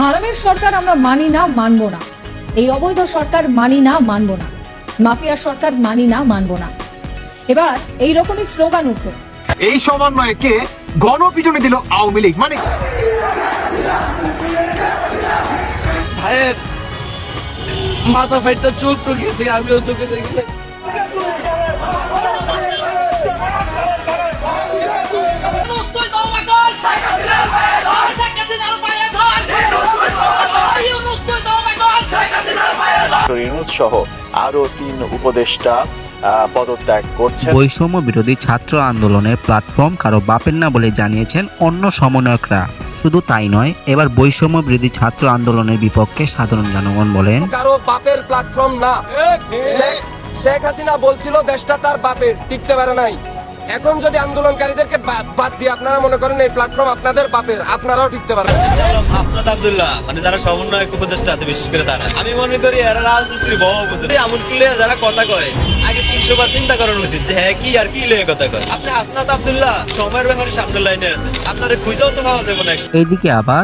হারামের সরকার আমরা মানি না, মানব না। এই অবৈধ সরকার মানি না, মানব না। মাফিয়া সরকার মানি না, মানব না। এবার এই রকমই স্লোগান উঠল। এই সমন্বয়কে গণপিটুনি দিল আওয়ামী লীগ। মানে ভাইয়ের মাথা ফাইটটা চোখ টুকিয়েছে, আমিও চোখে দেখি। ইউনূস সহ আরো ৩ উপদেষ্টা পদত্যাগ করছেন। বৈষম্য বিরোধী ছাত্র আন্দোলনের প্ল্যাটফর্ম কারো বাপের না বলে জানিয়েছেন অন্য সমন্বয়করা। শুধু তাই নয়, এবার বৈষম্য বিরোধী ছাত্র আন্দোলনের বিপক্ষে সাধারণ জনগণ বলেন, কারো বাপের প্ল্যাটফর্ম না। শেখ হাসিনা বলছিল দেশটা তার বাপের, টিকতে পারে নাই। এখন যদি আন্দোলনকারীদেরকে বাদ দিয়ে আপনারা মনে করেন এই প্ল্যাটফর্ম আপনাদের বাপের, আপনারাও টিকতে পারবেন। হাসনাত আব্দুল্লাহ মানে যারা সমন্বয়ক উপদেষ্টা আছে, বিশেষ করে তারা, আমি মনে করি এরা রাজনীতির বড় বুঝে। এমন করলে যারা কথা কয় আগে ৩০০ বার চিন্তা করানো উচিত যে হ্যাঁ কি আর কি লয়ে কথা কয়। আপনি হাসনাত আব্দুল্লাহ সময়ের ব্যাপারে সামনের লাইনে আছেন, আপনারা খুঁজেও তো পাওয়া যাবে না। এইদিকে আবার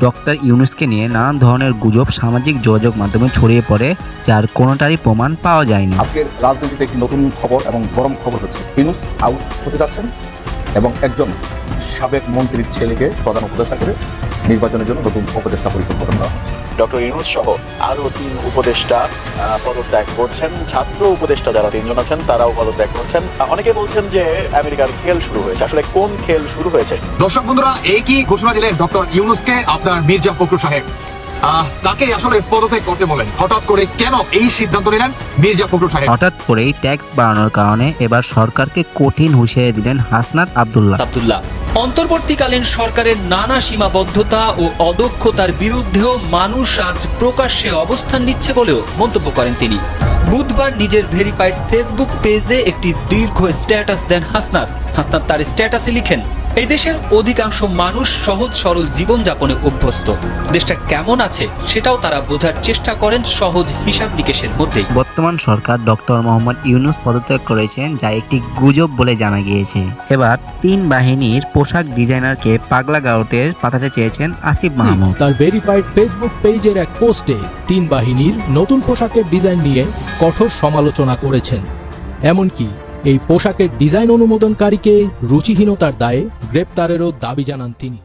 ডক্টর ইউনূসকে নিয়ে নানান ধরনের গুজব সামাজিক যোগাযোগ মাধ্যমে ছড়িয়ে পড়ে, যার কোনোটারই প্রমাণ পাওয়া যায়নি। আজকের রাজনীতিতে একটি নতুন খবর এবং গরম খবর হচ্ছে ইউনূস আউট হতে যাচ্ছেন এবং একজন সাবেক মন্ত্রীর ছেলেকে প্রধান উপদেষ্টা করে নির্বাচনের জন্য নতুন উপদেষ্টা পরিষদ গঠন করা হচ্ছে। ডক্টর ইউনূস সহ আরো ৩ উপদেষ্টা পদত্যাগ করছেন। ছাত্র উপদেষ্টা যারা ৩ জন আছেন তারাও পদত্যাগ করছেন। অনেকে বলছেন যে আমেরিকার খেল শুরু হয়েছে। আসলে কোন খেল শুরু হয়েছে? দর্শক বন্ধুরা, এই কি ঘোষণা দিলেন ডক্টর ইউনূসকে আপনার মির্জা ফখরুল সাহেব। তাকে আসলে পদত্যাগ করতে বলেন। হঠাৎ করে কেন এই সিদ্ধান্ত নিলেন মির্জা ফখরুল সাহেব? হঠাৎ করেই ট্যাক্স বাড়ানোর কারণে এবার সরকারকে কঠিন হুঁশিয়ারি দিলেন হাসনাত আব্দুল্লাহ। অন্তর্বর্তীকালীন সরকারের নানা সীমাবদ্ধতা ও অদক্ষতার বিরুদ্ধেও মানুষ আজ প্রকাশ্যে অবস্থান নিচ্ছে বলেও মন্তব্য করেন তিনি। বুধবার নিজের ভেরিফাইড ফেসবুক পেজে একটি দীর্ঘ স্ট্যাটাস দেন হাসনাত। তার স্ট্যাটাসে লিখেন, এই দেশের অধিকাংশ মানুষ সহজ সরল জীবনযাপনে অভ্যস্ত। দেশটা কেমন আছে সেটাও তারা বোঝার চেষ্টা করেন সহজ হিসাব নিকেশের মধ্যেই। বর্তমান সরকার ডক্টর মোহাম্মদ ইউনূস পদত্যাগ করেছেন, যা একটি গুজব বলে জানা গিয়েছে। এবার ৩ বাহিনীর পোশাক ডিজাইনারকে পাগলা গারদে পাঠাতে চেয়েছেন আসিফ মাহমুদ। তার ভেরিফাইড ফেসবুক পেজের এক পোস্টে ৩ বাহিনীর নতুন পোশাকের ডিজাইন নিয়ে কঠোর সমালোচনা করেছেন। এমনকি এই পোশাকের ডিজাইন অনুমোদনকারীকে রুচিহীনতার দায়ে গ্রেপ্তারেরও দাবি জানান তিনি।